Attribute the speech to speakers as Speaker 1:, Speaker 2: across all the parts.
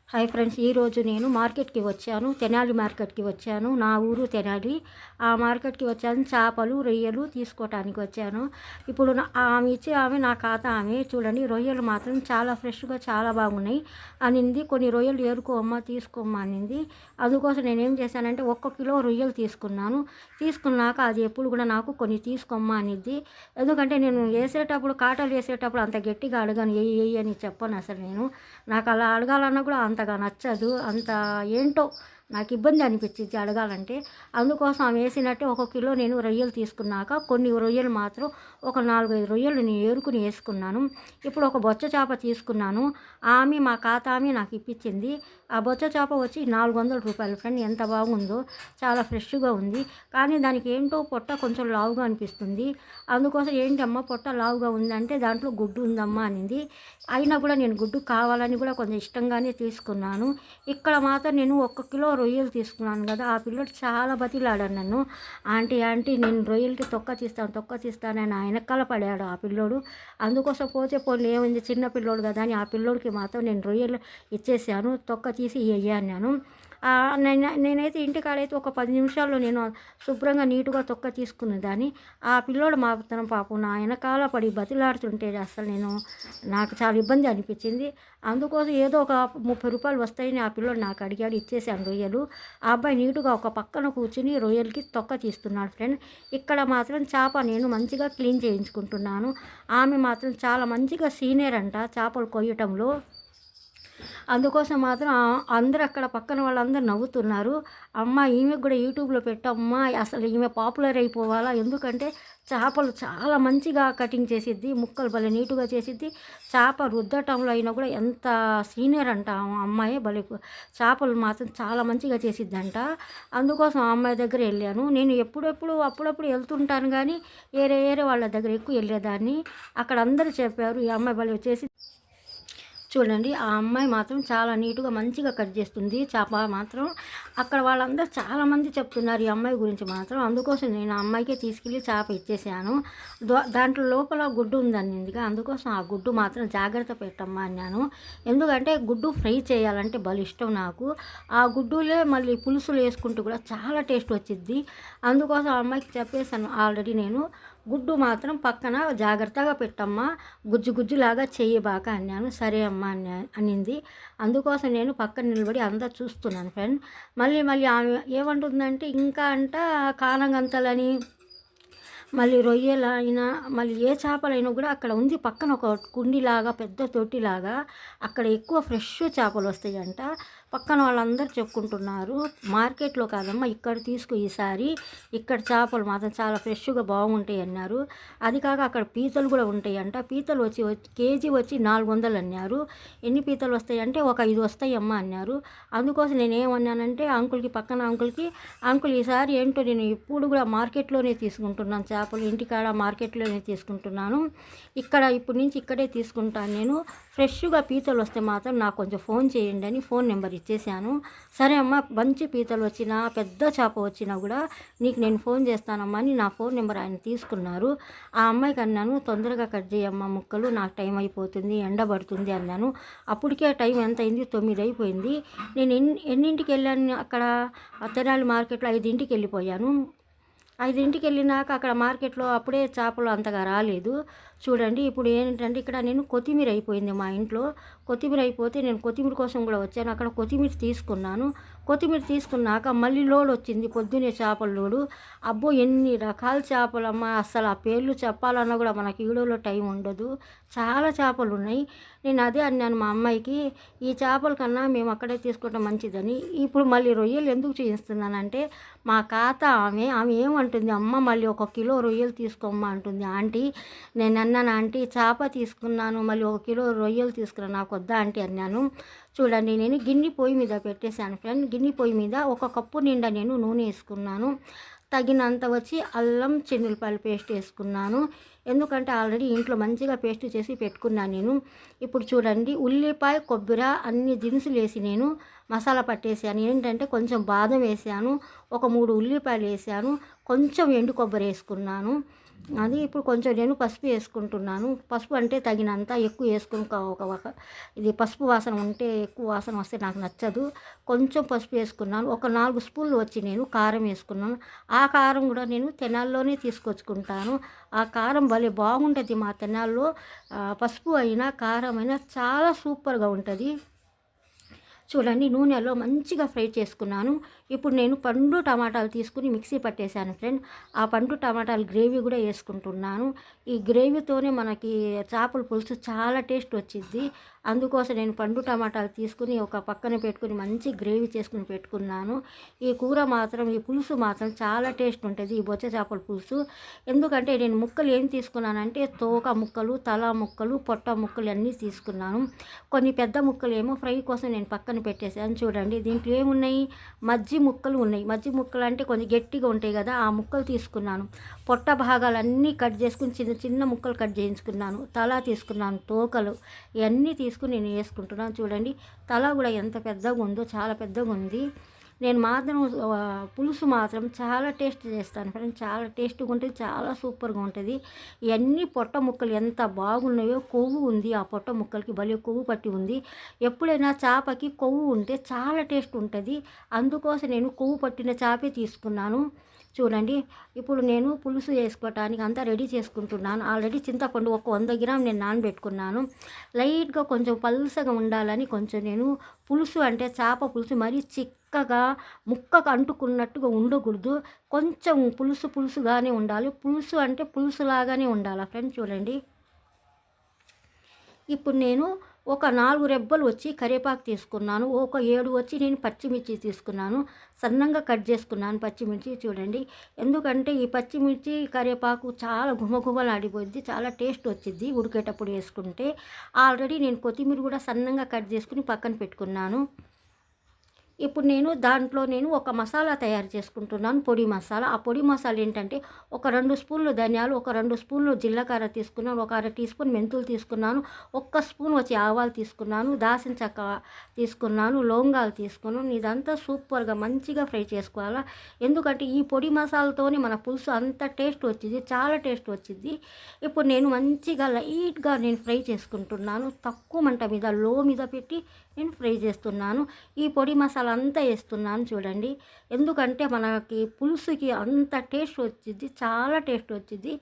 Speaker 1: Hi friends, ఈరోజు నేను మార్కెట్కి వచ్చాను. తెనాలి మార్కెట్కి వచ్చాను. నా ఊరు తెనాలి. ఆ మార్కెట్కి వచ్చాను. చేపలు రొయ్యలు తీసుకోవటానికి వచ్చాను. ఇప్పుడు ఆమె ఇచ్చే ఆమె నా ఖాతా ఆమె. చూడండి, రొయ్యలు మాత్రం చాలా ఫ్రెష్గా చాలా బాగున్నాయి అనింది. కొన్ని రొయ్యలు ఏరుకోమ్మా తీసుకోమ్మా అనింది. అందుకోసం నేనేం చేశానంటే 1 కిలో రొయ్యలు తీసుకున్నాను. తీసుకున్నాక అది ఎప్పుడు కూడా నాకు కొన్ని తీసుకోమ్మా అనిద్ది. ఎందుకంటే నేను వేసేటప్పుడు కాటాలు వేసేటప్పుడు అంత గట్టిగా అడగను, ఏ అని చెప్పను అసలు. నాకు అలా అడగాలన్నా కూడా అంతగా నచ్చదు. అంత ఏంటో నాకు ఇబ్బంది అనిపించింది అడగాలంటే. అందుకోసం ఆమె వేసినట్టే 1 కిలో నేను రొయ్యలు తీసుకున్నాక కొన్ని రొయ్యలు మాత్రం ఒక 4-5 రొయ్యలు నేను ఏరుకుని వేసుకున్నాను. ఇప్పుడు ఒక బొచ్చ చేప తీసుకున్నాను. ఆమె మా ఖాతా ఆమె నాకు ఇప్పించింది. ఆ బొచ్చ చేప వచ్చి 400 రూపాయలు. ఫ్రెండ్, ఎంత బాగుందో, చాలా ఫ్రెష్గా ఉంది. కానీ దానికి ఏంటో పొట్ట కొంచెం లావుగా అనిపిస్తుంది. అందుకోసం ఏంటమ్మా పొట్ట లావుగా ఉందంటే దాంట్లో గుడ్డు ఉందమ్మా అనింది. అయినా కూడా నేను గుడ్డు కావాలని కూడా కొంచెం ఇష్టంగానే తీసుకున్నాను. ఇక్కడ మాత్రం నేను 1 కిలో రొయ్యలు తీసుకున్నాను కదా, ఆ పిల్లోడు చాలా బతిలాడాను నన్ను. ఆంటీ నేను రొయ్యలకి తొక్క తీస్తానని ఆయన వెనకాల పడాడు ఆ పిల్లోడు. అందుకోసం పోతే పోనీ ఏముంది, చిన్న పిల్లోడు కదా అని ఆ పిల్లోడికి మాత్రం నేను రొయ్యలు ఇచ్చేసాను. తొక్క తీసి అన్నాను. నేనైతే ఇంటికాడైతే ఒక 10 నిమిషాల్లో నేను శుభ్రంగా నీటుగా తొక్క తీసుకునేదాన్ని. ఆ పిల్లోడు మాత్రం పాపం నా వెనకాల పడి బతిలాడుతుంటే అసలు నాకు చాలా ఇబ్బంది అనిపించింది. అందుకోసం ఏదో ఒక 30 రూపాయలు వస్తాయని ఆ పిల్లోడు నాకు అడిగాడు, ఇచ్చేసాను రొయ్యలు. ఆ అబ్బాయి నీటుగా ఒక పక్కన కూర్చుని రొయ్యలకి తొక్క తీస్తున్నాడు. ఫ్రెండ్, ఇక్కడ మాత్రం చేప నేను మంచిగా క్లీన్ చేయించుకుంటున్నాను. ఆమె మాత్రం చాలా మంచిగా సీనియర్ అంట చేపలు కొయ్యటంలో. అందుకోసం మాత్రం అందరూ అక్కడ పక్కన వాళ్ళందరూ నవ్వుతున్నారు. అమ్మ, ఈమెకు కూడా యూట్యూబ్లో పెట్టమ్మా, అసలు ఈమె పాపులర్ అయిపోవాలా. ఎందుకంటే చేపలు చాలా మంచిగా కటింగ్ చేసిద్ది, ముక్కలు భలే నీటుగా చేసిద్ది. చేప రుద్దటంలో అయినా కూడా ఎంత సీనియర్ అంట ఆ అమ్మాయి. భలే చేపలు మాత్రం చాలా మంచిగా చేసిద్దంట. అందుకోసం ఆ అమ్మాయి దగ్గర వెళ్ళాను. నేను అప్పుడప్పుడు వెళ్తుంటాను, కానీ వేరే వాళ్ళ దగ్గర ఎక్కువ వెళ్ళేదాన్ని. అక్కడ అందరూ చెప్పారు ఈ అమ్మాయి భలే చేసి. చూడండి, ఆ అమ్మాయి మాత్రం చాలా నీటుగా మంచిగా కట్ చేస్తుంది చేప మాత్రం. అక్కడ వాళ్ళందరూ చాలామంది చెప్తున్నారు ఈ అమ్మాయి గురించి మాత్రం. అందుకోసం నేను ఆ అమ్మాయికే తీసుకెళ్ళి చేప ఇచ్చేసాను. దాంట్లో లోపల గుడ్డు ఉందనిందిగా, అందుకోసం ఆ గుడ్డు మాత్రం జాగ్రత్త పెట్టమ్మా అన్నాను. ఎందుకంటే గుడ్డు ఫ్రై చేయాలంటే భలే ఇష్టం నాకు. ఆ గుడ్డులే మళ్ళీ పులుసులు వేసుకుంటూ కూడా చాలా టేస్ట్ వచ్చిద్ది. అందుకోసం ఆ అమ్మాయికి చెప్పేసాను ఆల్రెడీ నేను. గుడ్డు మాత్రం పక్కన జాగ్రత్తగా పెట్టమ్మా, గుజ్జులాగా చెయ్యబాక అన్నాను. సరే అమ్మా అనింది. అందుకోసం నేను పక్కన నిలబడి అంతా చూస్తున్నాను. ఫ్రెండ్, మళ్ళీ ఆమె ఏమంటుందంటే ఇంకా కానగంతలని, మళ్ళీ రొయ్యలైనా మళ్ళీ ఏ చేపలైనా కూడా అక్కడ ఉంది పక్కన ఒక కుండిలాగా పెద్ద తొట్టిలాగా, అక్కడ ఎక్కువ ఫ్రెష్ చేపలు వస్తాయంట. పక్కన వాళ్ళందరూ చెప్పుకుంటున్నారు. మార్కెట్లో కాదమ్మా, ఇక్కడ తీసుకో ఈసారి, ఇక్కడ చేపలు మాత్రం చాలా ఫ్రెష్గా బాగుంటాయి అన్నారు. అది కాక అక్కడ పీతలు కూడా ఉంటాయంట. పీతలు వచ్చి కేజీ వచ్చి 400 అన్నారు. ఎన్ని పీతలు వస్తాయంటే ఒక 5 వస్తాయమ్మా అన్నారు. అందుకోసం నేను ఏమన్నానంటే పక్కన అంకుల్ ఈసారి ఏంటో నేను ఇప్పుడు కూడా మార్కెట్లోనే తీసుకుంటున్నాను చేపలు, ఇంటికాడ మార్కెట్లోనే తీసుకుంటున్నాను. ఇప్పటి నుంచి ఇక్కడే తీసుకుంటాను నేను. ఫ్రెష్గా పీతలు వస్తే మాత్రం నాకు కొంచెం ఫోన్ చేయండి అని ఫోన్ నెంబర్ ఇచ్చేసాను. సరే అమ్మ, మంచి పీతలు వచ్చినా పెద్ద చేప వచ్చినా కూడా నీకు నేను ఫోన్ చేస్తానమ్మా అని నా ఫోన్ నెంబర్ ఆయన తీసుకున్నారు. ఆ అమ్మాయికి అన్నాను, తొందరగా కట్ చేయమ్మా ముక్కలు, నాకు టైం అయిపోతుంది, ఎండబడుతుంది అన్నాను. అప్పటికే టైం ఎంత అయింది, 9 అయిపోయింది. నేను ఎన్నింటికి వెళ్ళాను అక్కడ తెనాలి మార్కెట్లో? 5ంటికి వెళ్ళిపోయాను. 5ంటికి వెళ్ళినాక అక్కడ మార్కెట్లో అప్పుడే చేపలు అంతగా రాలేదు. చూడండి, ఇప్పుడు ఏంటంటే ఇక్కడ నేను కొత్తిమీర అయిపోయింది మా ఇంట్లో. కొత్తిమీర అయిపోతే నేను కొత్తిమీర కోసం కూడా వచ్చాను. అక్కడ కొత్తిమీర తీసుకున్నాను. కొత్తిమీర తీసుకున్నాక మళ్ళీ లోడ్ వచ్చింది, పొద్దునే చేపల లోడు. అబ్బో, ఎన్ని రకాల చేపలమ్మా, అసలు ఆ పేర్లు చెప్పాలన్నా కూడా మనకి వీడియోలో టైం ఉండదు. చాలా చేపలు ఉన్నాయి. నేను అదే అన్నాను మా అమ్మాయికి, ఈ చేపల కన్నా మేము అక్కడే తీసుకోవడం మంచిదని. ఇప్పుడు మళ్ళీ రొయ్యలు ఎందుకు చేయిస్తున్నానంటే మా ఖాతా ఆమె ఏమంటుంది, అమ్మ మళ్ళీ 1 కిలో రొయ్యలు తీసుకోమ్మా అంటుంది. ఆంటీ, నేను అన్నాను, ఆంటీ చేప తీసుకున్నాను, మళ్ళీ 1 కిలో రొయ్యలు తీసుకున్నాను, నాకు వద్దా ఆంటీ అన్నాను. చూడండి, నేను గిన్నె పొయ్యి మీద పెట్టేశాను. ఫ్రెండ్, గిన్నె పొయ్యి మీద 1 కప్పు నిండా నేను నూనె వేసుకున్నాను. తగినంత వచ్చి అల్లం చెన్నులపాయలు పేస్ట్ వేసుకున్నాను. ఎందుకంటే ఆల్రెడీ ఇంట్లో మంచిగా పేస్ట్ చేసి పెట్టుకున్నాను నేను. ఇప్పుడు చూడండి, ఉల్లిపాయ కొబ్బరి అన్ని దినుసులు వేసి నేను మసాలా పట్టేసాను. ఏంటంటే కొంచెం బాదం వేసాను, ఒక 3 ఉల్లిపాయలు వేసాను, కొంచెం ఎండు కొబ్బరి వేసుకున్నాను. అది ఇప్పుడు కొంచెం నేను పసుపు వేసుకుంటున్నాను. పసుపు అంటే తగినంత ఎక్కువ వేసుకొని ఒక ఇది పసుపు వాసన ఉంటే ఎక్కువ వాసన వస్తే నాకు నచ్చదు. కొంచెం పసుపు వేసుకున్నాను. ఒక 4 స్పూన్లు వచ్చి నేను కారం వేసుకున్నాను. ఆ కారం కూడా నేను తెనాల్లోనే తీసుకొచ్చుకుంటాను. ఆ కారం భలే బాగుంటుంది మా తెనాల్లో. పసుపు అయినా కారం అయినా చాలా సూపర్గా ఉంటుంది. చూడండి, నూనెలో మంచిగా ఫ్రై చేసుకున్నాను. ఇప్పుడు నేను పండు టమాటాలు తీసుకుని మిక్సీ పట్టేశాను ఫ్రెండ్. ఆ పండు టమాటాలు గ్రేవీ కూడా వేసుకుంటున్నాను. ఈ గ్రేవీతోనే మనకి చేపల పులుసు చాలా టేస్ట్ వచ్చింది. అందుకోసం నేను పండు టమాటాలు తీసుకుని ఒక పక్కన పెట్టుకుని మంచి గ్రేవీ చేసుకుని పెట్టుకున్నాను. ఈ కూర మాత్రం, ఈ పులుసు మాత్రం చాలా టేస్ట్ ఉంటుంది, ఈ బొచ్చ చేపల పులుసు. ఎందుకంటే నేను ముక్కలు ఏం తీసుకున్నానంటే తోక ముక్కలు, తల ముక్కలు, పొట్ట ముక్కలు అన్నీ తీసుకున్నాను. కొన్ని పెద్ద ముక్కలు ఏమో ఫ్రై కోసం నేను పక్కన పెట్టేసాను. చూడండి, దీంట్లో ఏమున్నాయి, మజ్జి ముక్కలు ఉన్నాయి. మజ్జి ముక్కలు అంటే కొంచెం గట్టిగా ఉంటాయి కదా, ఆ ముక్కలు తీసుకున్నాను. పొట్ట భాగాలన్నీ కట్ చేసుకుని చిన్న చిన్న ముక్కలు కట్ చేయించుకున్నాను. తల తీసుకున్నాను, తోకలు ఇవన్నీ తీసుకుని నేను వేసుకుంటున్నాను. చూడండి, తల కూడా ఎంత పెద్దగా ఉందో, చాలా పెద్దగా ఉంది. నేను మాత్రం పులుసు మాత్రం చాలా టేస్ట్ చేస్తాను ఫ్రెండ్స్. చాలా టేస్ట్గా ఉంటుంది, చాలా సూపర్గా ఉంటుంది. ఇవన్నీ పొట్ట ముక్కలు ఎంత బాగున్నాయో. కొవ్వు ఉంది ఆ పొట్ట ముక్కలకి, భలే కొవ్వు పట్టి ఉంది. ఎప్పుడైనా చేపకి కొవ్వు ఉంటే చాలా టేస్ట్ ఉంటుంది. అందుకోసం నేను కొవ్వు పట్టిన చేపే తీసుకున్నాను. చూడండి, ఇప్పుడు నేను పులుసు వేసుకోవటానికి అంతా రెడీ చేసుకుంటున్నాను. ఆల్రెడీ చింతపండు ఒక 100 గ్రాములు నేను నానబెట్టుకున్నాను. లైట్గా కొంచెం పల్సగా ఉండాలని కొంచెం నేను పులుసు అంటే చేప పులుసు మరీ చిక్కగా ముక్కకు అంటుకున్నట్టుగా ఉండకూడదు. కొంచెం పులుసుగానే ఉండాలి. పులుసు అంటే పులుసులాగానే ఉండాలి ఫ్రెండ్స్. చూడండి, ఇప్పుడు నేను ఒక 4 రెబ్బలు వచ్చి కరివేపాకు తీసుకున్నాను. ఒక 7 వచ్చి నేను పచ్చిమిర్చి తీసుకున్నాను. సన్నంగా కట్ చేసుకున్నాను పచ్చిమిర్చి. చూడండి, ఎందుకంటే ఈ పచ్చిమిర్చి కరివేపాకు చాలా గుమగుమలాడిపోద్ది, చాలా టేస్ట్ వచ్చింది ఉడికేటప్పుడు వేసుకుంటే. ఆల్రెడీ నేను కొత్తిమీర కూడా సన్నంగా కట్ చేసుకుని పక్కన పెట్టుకున్నాను. ఇప్పుడు నేను ఒక మసాలా తయారు చేసుకుంటున్నాను, పొడి మసాలా. ఆ పొడి మసాలా ఏంటంటే ఒక 2 స్పూన్లు ధనియాలు, ఒక 2 స్పూన్లు జీలకర్ర తీసుకున్నాను, ఒక 1/2 టీ స్పూన్ మెంతులు తీసుకున్నాను, ఒక్క స్పూన్ వచ్చి ఆవాలు తీసుకున్నాను, దాల్చిన చెక్క తీసుకున్నాను, లవంగాలు తీసుకున్నాను. ఇదంతా సూపర్గా మంచిగా ఫ్రై చేసుకోవాలా. ఎందుకంటే ఈ పొడి మసాలాతోనే మన పులుసు అంత టేస్ట్ వచ్చింది, చాలా టేస్ట్ వచ్చింది. ఇప్పుడు నేను మంచిగా లైట్గా ఫ్రై చేసుకుంటున్నాను. తక్కువ మంట మీద, లో మీద పెట్టి నేను ఫ్రై చేస్తున్నాను. ఈ పొడి మసాలా అంతా వేస్తున్నాను. చూడండి, ఎందుకంటే మనకి పులుసుకి అంత టేస్ట్ వచ్చింది, చాలా టేస్ట్ వచ్చింది.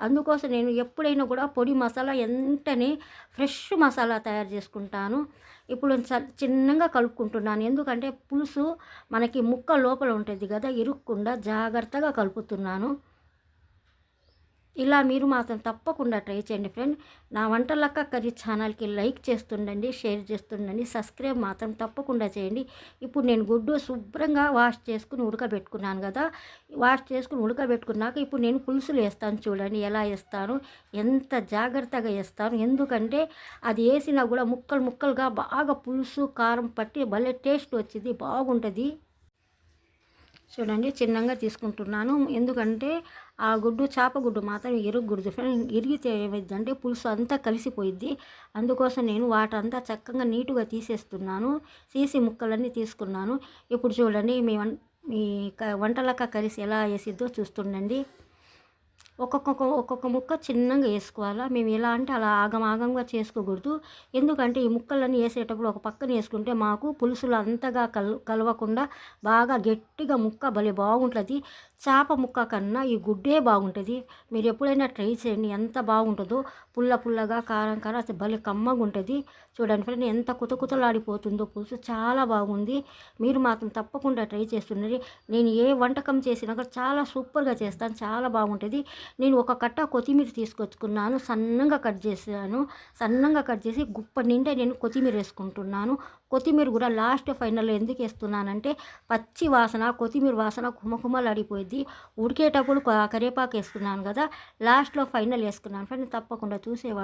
Speaker 1: అందుకోసం నేను ఎప్పుడైనా కూడా పొడి మసాలా వెంటనే ఫ్రెష్ మసాలా తయారు చేసుకుంటాను. ఇప్పుడు చిన్నగా కలుపుకుంటున్నాను. ఎందుకంటే పులుసు మనకి ముక్క లోపల ఉంటుంది కదా, ఇరుక్కుండా జాగ్రత్తగా కలుపుతున్నాను. ఇలా మీరు మాత్రం తప్పకుండా ట్రై చేయండి ఫ్రెండ్. నా వంటలక్క కర్రీ ఛానల్కి లైక్ చేస్తుండండి, షేర్ చేస్తుండండి, సబ్స్క్రైబ్ మాత్రం తప్పకుండా చేయండి. ఇప్పుడు నేను గుడ్డు శుభ్రంగా వాష్ చేసుకుని ఉడకబెట్టుకున్నాను కదా. వాష్ చేసుకుని ఉడకబెట్టుకున్నాక ఇప్పుడు నేను పులుసులు వేస్తాను. చూడండి ఎలా వేస్తాను, ఎంత జాగ్రత్తగా వేస్తాను. ఎందుకంటే అది వేసినా కూడా ముక్కలు ముక్కలుగా బాగా పులుసు కారం పట్టి భలే టేస్ట్ వచ్చింది, బాగుంటుంది. చూడండి, చిన్నగా తీసుకుంటున్నాను. ఎందుకంటే ఆ చేప గుడ్డు మాత్రం ఇరగకూడదు ఫ్రెండ్. ఇరిగితే ఏమైందంటే పులుసు అంతా కలిసిపోయిద్ది. అందుకోసం నేను వాటంతా చక్కగా నీటుగా తీసేస్తున్నాను. తీసి ముక్కలన్నీ తీసుకున్నాను. ఇప్పుడు చూడండి, మీ వంటలక్క కర్రీస్ ఎలా వేసిద్దో చూస్తుండండి. ఒక్కొక్క ముక్క చిన్నగా వేసుకోవాలా. మేము ఎలా అంటే అలా ఆగంగా చేసుకోకూడదు. ఎందుకంటే ఈ ముక్కలన్నీ వేసేటప్పుడు ఒక పక్కన వేసుకుంటే మాకు పులుసులు అంతగా కలవకుండా బాగా గట్టిగా ముక్క భలే బాగుంటుంది. చేప ముక్క కన్నా ఈ గుడ్డే బాగుంటుంది. మీరు ఎప్పుడైనా ట్రై చేయండి, ఎంత బాగుంటుందో. పుల్లగా కారం అసలు భలే కమ్మగా ఉంటుంది. చూడండి ఫ్రెండ్, ఎంత కుతకుతలాడిపోతుందో పులుసు, చాలా బాగుంది. మీరు మాత్రం తప్పకుండా ట్రై చేస్తున్నది. నేను ఏ వంటకం చేసినా కూడా చాలా సూపర్గా చేస్తాను, చాలా బాగుంటుంది. నేను ఒక కట్ట కొత్తిమీర తీసుకొచ్చుకున్నాను, సన్నంగా కట్ చేసి గుప్ప నిండా నేను కొత్తిమీర వేసుకుంటున్నాను. కొత్తిమీర కూడా లాస్ట్ ఫైనల్లో ఎందుకు వేస్తున్నానంటే పచ్చి వాసన, కొత్తిమీర వాసన కుమకుమలాడిపోయింది. ఉడికేటప్పుడు కరివేపాకు వేసుకున్నాను కదా, లాస్ట్లో ఫైనల్ వేసుకున్నాను ఫ్రెండ్. తప్పకుండా చూసేవాళ్ళు